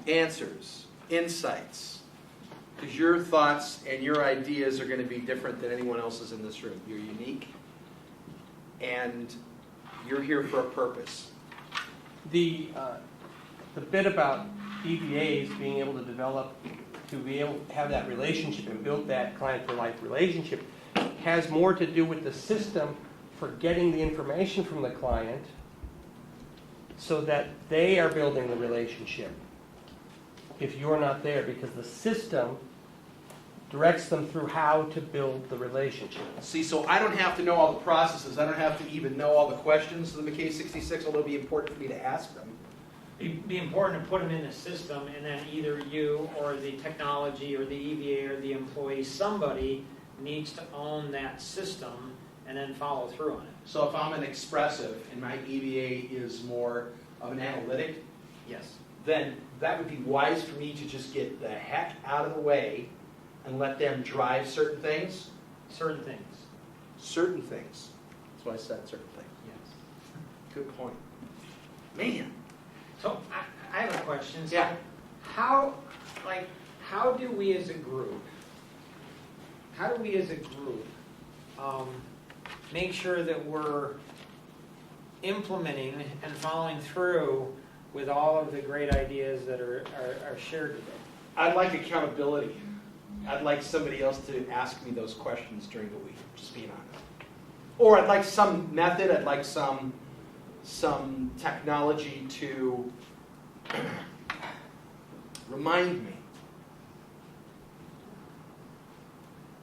answers, insights, because your thoughts and your ideas are going to be different than anyone else's in this room. You're unique, and you're here for a purpose. The bit about EVAs being able to develop, to be able to have that relationship and build that client-for-life relationship has more to do with the system for getting the information from the client so that they are building the relationship if you're not there, because the system directs them through how to build the relationship. See, so I don't have to know all the processes. I don't have to even know all the questions of the McKay 66, although it would be important for me to ask them. It'd be important to put them in the system, and then either you or the technology or the EVA or the employee, somebody needs to own that system and then follow through on it. So if I'm an expressive and my EVA is more of an analytic, Yes. then that would be wise for me to just get the heck out of the way and let them drive certain things. Certain things. Certain things. That's why I said certain things. Yes. Good point. Man. So I have a question. So Yeah. how do we as a group, make sure that we're implementing and following through with all of the great ideas that are shared today? I'd like accountability. I'd like somebody else to ask me those questions during the week, just being honest. Or I'd like some method, I'd like some technology to remind me.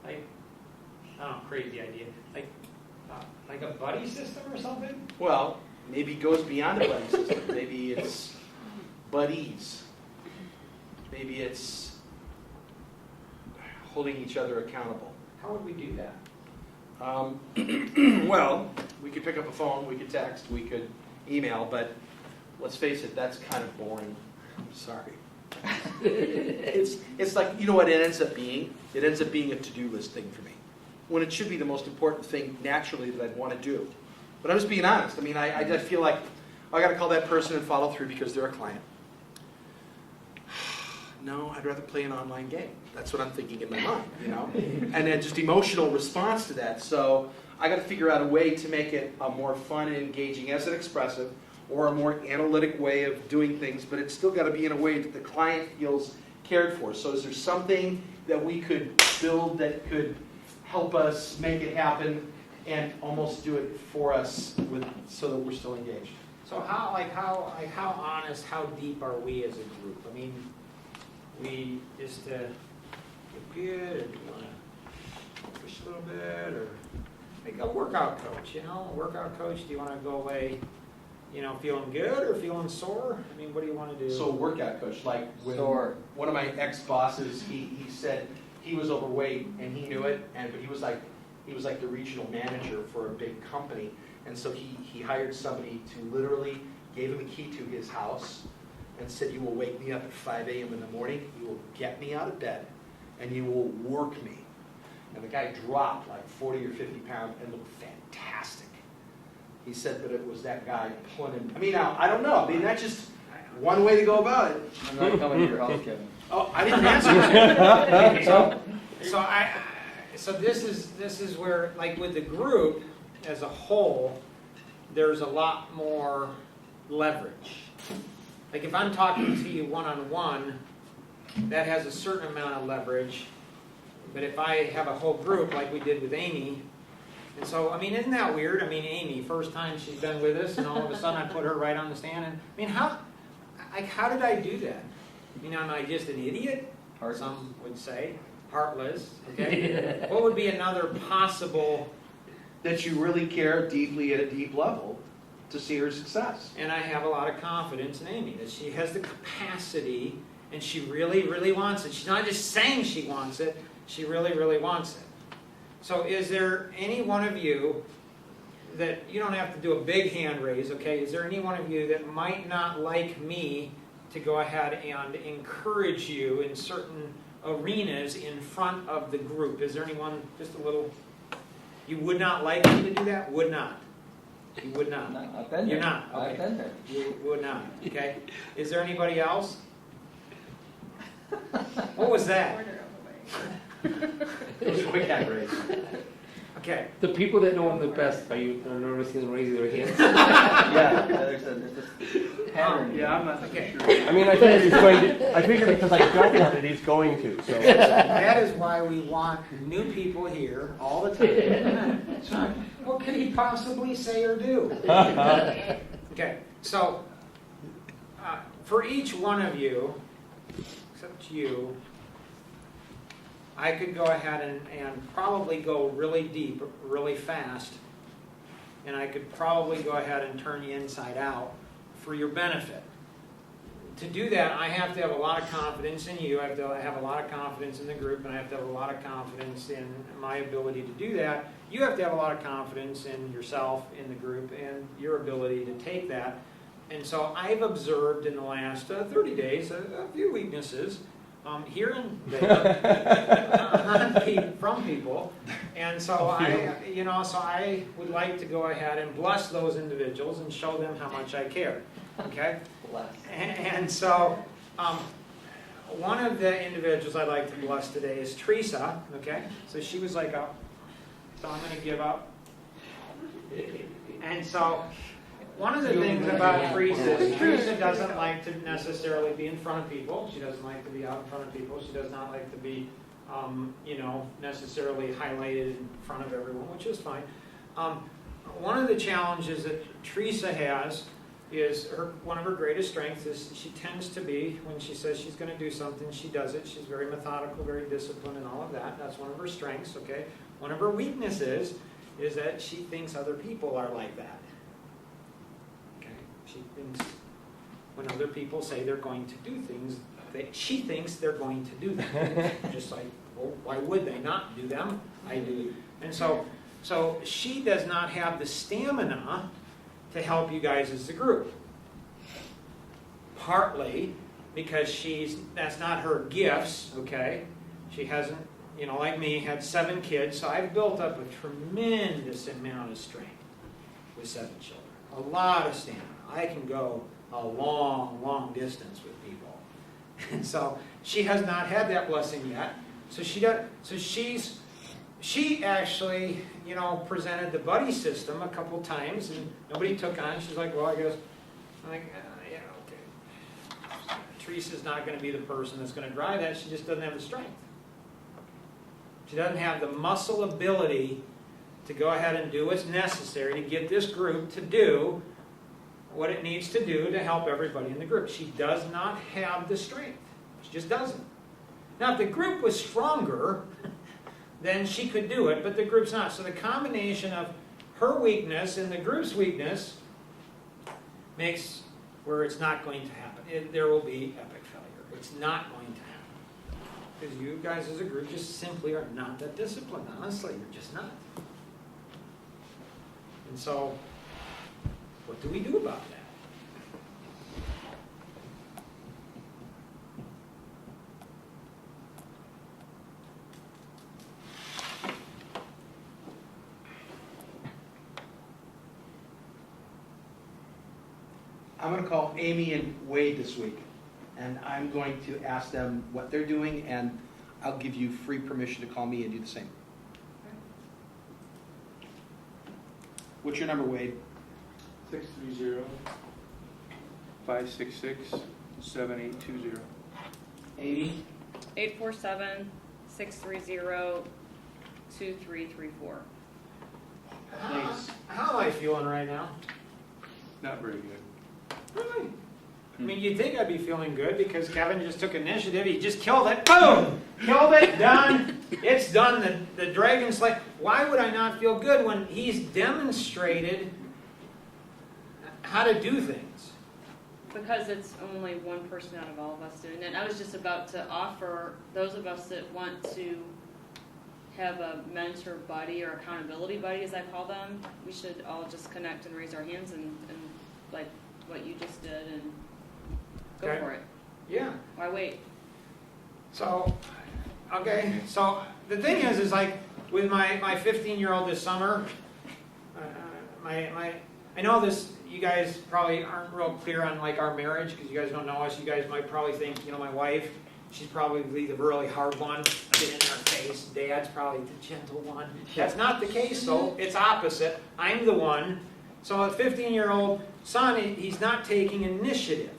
Like, I don't know, crazy idea. Like a buddy system or something? Well, maybe it goes beyond a buddy system. Maybe it's buddies. Maybe it's holding each other accountable. How would we do that? Well, we could pick up a phone, we could text, we could email, but let's face it, that's kind of boring. I'm sorry. It's like, you know what it ends up being? It ends up being a to-do list thing for me, when it should be the most important thing naturally that I'd want to do. But I'm just being honest. I mean, I feel like I got to call that person and follow through because they're a client. No, I'd rather play an online game. That's what I'm thinking in my mind, you know? And then just emotional response to that. So I got to figure out a way to make it a more fun and engaging as an expressive or a more analytic way of doing things, but it's still got to be in a way that the client feels cared for. So is there something that we could build that could help us make it happen and almost do it for us so that we're still engaged? So how honest, how deep are we as a group? I mean, we just get good, or do you want to push a little bit, or like a workout coach, you know? A workout coach, do you want to go away, feeling good or feeling sore? I mean, what do you want to do? So workout coach, like when one of my ex-bosses, he said he was overweight and he knew it, but he was like the regional manager for a big company, and so he hired somebody to literally gave him a key to his house and said, you will wake me up at 5 a.m. in the morning, you will get me out of bed, and you will work me. And the guy dropped like 40 or 50 pounds and looked fantastic. He said that it was that guy pulling him. I mean, now, I don't know. I mean, that's just one way to go about it. I'm not coming to your house, Kevin. Oh, I didn't answer. So this is where, like with the group as a whole, there's a lot more leverage. Like if I'm talking to you one-on-one, that has a certain amount of leverage. But if I have a whole group like we did with Amy, and so, I mean, isn't that weird? I mean, Amy, first time she's been with us, and all of a sudden I put her right on the stand. And I mean, how did I do that? I mean, am I just an idiot? Heartless. Some would say. Heartless, okay? What would be another possible... That you really care deeply at a deep level to see her success. And I have a lot of confidence in Amy, that she has the capacity, and she really, really wants it. She's not just saying she wants it, she really, really wants it. So is there any one of you that, you don't have to do a big hand raise, okay? Is there any one of you that might not like me to go ahead and encourage you in certain arenas in front of the group? Is there anyone, just a little, you would not like me to do that? Would not. You would not. No, I've been there. You're not. Okay. I've been there. You would not. Okay. Is there anybody else? What was that? Order of the way. It was a quick hand raise. Okay. The people that know him the best, are you noticing them raising their hands? Yeah, there's a pattern. Yeah, I'm not so Okay. sure. I mean, I figured he's going to, I figured because I don't want it, he's going to, so. That is why we want new people here all the time. So, what could he possibly say or do? Okay, so for each one of you, except you, I could go ahead and probably go really deep, really fast, and I could probably go ahead and turn you inside out for your benefit. To do that, I have to have a lot of confidence in you, I have to have a lot of confidence in the group, and I have to have a lot of confidence in my ability to do that. You have to have a lot of confidence in yourself, in the group, and your ability to take that. And so I've observed in the last 30 days a few weaknesses here and there from people. And so I would like to go ahead and bless those individuals and show them how much I care. Okay? And so, one of the individuals I'd like to bless today is Teresa. Okay, so she was like, "Oh, so I'm going to give up." And so, one of the things about Teresa is Teresa doesn't like to necessarily be in front of people. She doesn't like to be out in front of people. She does not like to be, necessarily highlighted in front of everyone, which is fine. One of the challenges that Teresa has is one of her greatest strengths is she tends to be, when she says she's going to do something, she does it. She's very methodical, very disciplined, and all of that. That's one of her strengths, okay? One of her weaknesses is that she thinks other people are like that. Okay? She thinks when other people say they're going to do things, she thinks they're going to do them. Just like, well, why would they not do them? I do. And so she does not have the stamina to help you guys as a group. Partly because that's not her gifts, okay? She hasn't, like me, had 7 kids, so I've built up a tremendous amount of strength with 7 children. A lot of stamina. I can go a long, long distance with people. And so she has not had that blessing yet. So she actually, presented the buddy system a couple times, and nobody took on. She's like, well, I guess, okay. Teresa's not going to be the person that's going to drive that. She just doesn't have the strength. She doesn't have the muscle ability to go ahead and do what's necessary to get this group to do what it needs to do to help everybody in the group. She does not have the strength. She just doesn't. Now, if the group was stronger, then she could do it, but the group's not. So the combination of her weakness and the group's weakness makes where it's not going to happen. There will be epic failure. It's not going to happen. Because you guys as a group just simply are not that disciplined. Honestly, you're just not. And so, what do we do about that? I'm going to call Amy and Wade this week, and I'm going to ask them what they're doing, and I'll give you free permission to call me and do the same. What's your number, Wade? 630-566-7820. Amy? 847-630-2334. How am I feeling right now? Not very good. Really? I mean, you'd think I'd be feeling good because Kevin just took initiative. He just killed it. Boom! Killed it. Done. It's done. The dragon slay. Why would I not feel good when he's demonstrated how to do things? Because it's only one person out of all of us doing it. I was just about to offer those of us that want to have a mentor buddy or accountability buddy, as I call them, we should all just connect and raise our hands and like what you just did and go Okay. for it. Yeah. Why wait? So, okay. So the thing is like with my 15-year-old this summer, I know this. You guys probably aren't real clear on like our marriage because you guys don't know us. You guys might probably think, my wife She's probably the really hard one, get in their face. Dad's probably the gentle one. That's not the case, though. It's opposite. I'm the one. So a 15-year-old son, he's not taking initiative.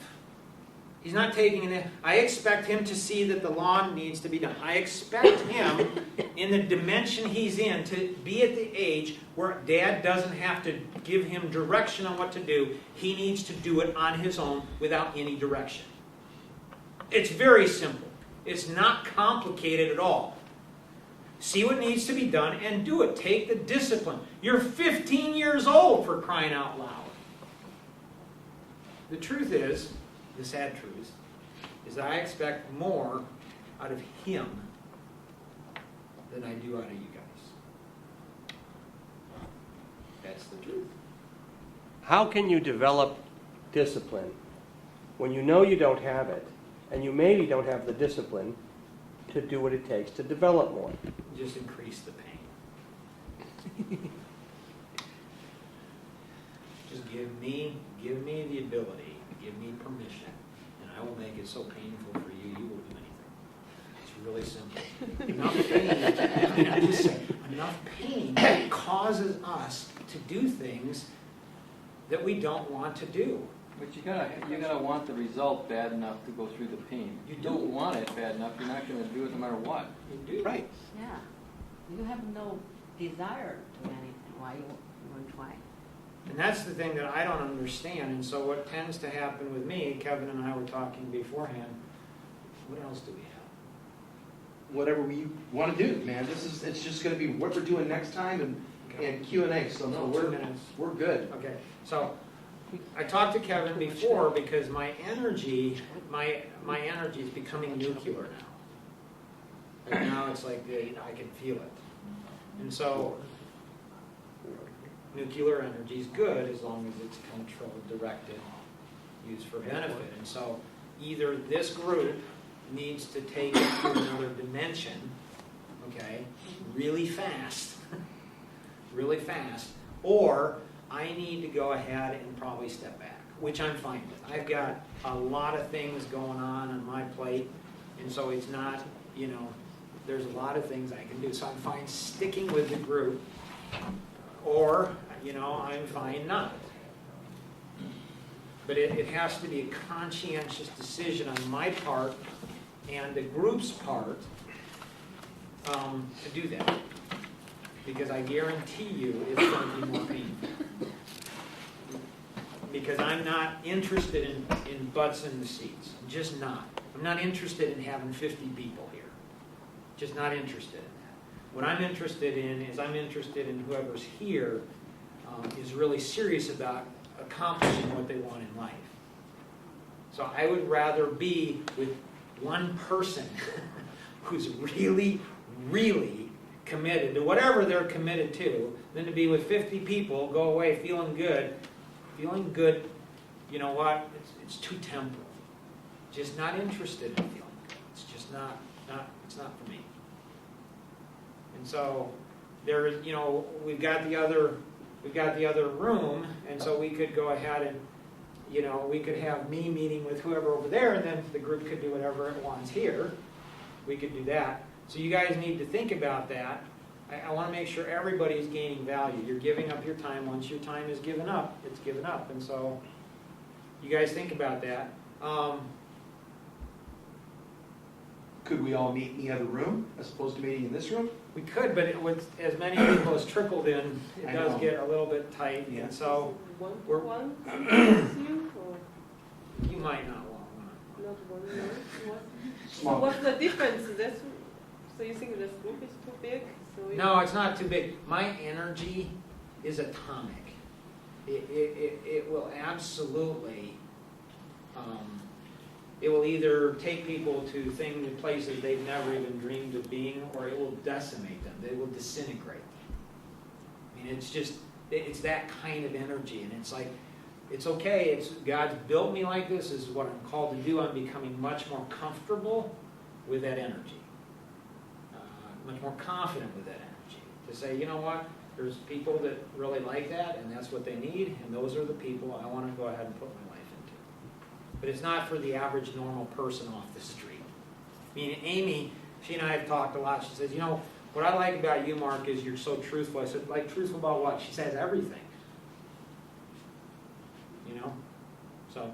He's not taking it. I expect him to see that the lawn needs to be done. I expect him, in the dimension he's in, to be at the age where Dad doesn't have to give him direction on what to do. He needs to do it on his own without any direction. It's very simple. It's not complicated at all. See what needs to be done and do it. Take the discipline. You're 15 years old, for crying out loud. The truth is, the sad truth, is that I expect more out of him than I do out of you guys. That's the truth. How can you develop discipline when you know you don't have it, and you maybe don't have the discipline to do what it takes to develop more? Just increase the pain. Just give me the ability, give me permission, and I will make it so painful for you, you will do anything. It's really simple. Enough pain causes us to do things that we don't want to do. But you gotta want the result bad enough to go through the pain. You If you don't want it bad enough, you're not gonna do it no matter what. You do. Right. Yeah, you have no desire to do anything, why you won't try? And that's the thing that I don't understand. And so what tends to happen with me, Kevin and I were talking beforehand, what else do we have? Whatever we want to do, man. It's just going to be what we're doing next time and Q&A. So no, 2 minutes. we're good. Okay, so I talked to Kevin before because my energy is becoming nuclear now. And now it's like I can feel it. And so nuclear energy is good as long as it's controlled, directed, used for benefit. And so either this group needs to take it to another dimension, okay, really fast, or I need to go ahead and probably step back, which I'm fine with. I've got a lot of things going on my plate, and so it's not, there's a lot of things I can do. So I'm fine sticking with the group, or, I'm fine not. But it has to be a conscientious decision on my part and the group's part to do that. Because I guarantee you it's going to be more painful. Because I'm not interested in butts in the seats. Just not. I'm not interested in having 50 people here. Just not interested in that. What I'm interested in is I'm interested in whoever's here is really serious about accomplishing what they want in life. So I would rather be with one person who's really, really committed to whatever they're committed to than to be with 50 people, go away feeling good. Feeling good, you know what? It's too temporal. Just not interested in feeling good. It's just not it's not for me. And so there is, we've got the other room, and so we could go ahead and, we could have me meeting with whoever over there, and then the group could do whatever it wants here. We could do that. So you guys need to think about that. I want to make sure everybody's gaining value. You're giving up your time. Once your time is given up, it's given up. And so you guys think about that. Could we all meet in the other room as opposed to meeting in this room? We could, but with as many people as trickled in, it I does know. get a little bit tight. Yeah. And so One you or you might not want one. not one? No? Small. What's the difference? So you think this group is too big? So No, it's not too big. My energy is atomic. It will absolutely, it will either take people to places they've never even dreamed of being, or it will decimate them. They will disintegrate. I mean, it's that kind of energy, and it's like, it's okay. God's built me like this. This is what I'm called to do. I'm becoming much more comfortable with that energy. Much more confident with that energy. To say, you know what, there's people that really like that, and that's what they need, and those are the people I want to go ahead and put my life into. But it's not for the average normal person off the street. I mean, Amy, she and I have talked a lot. She says, you know, what I like about you, Mark, is you're so truthful. I said, like, truthful about what? She says everything. You know? So,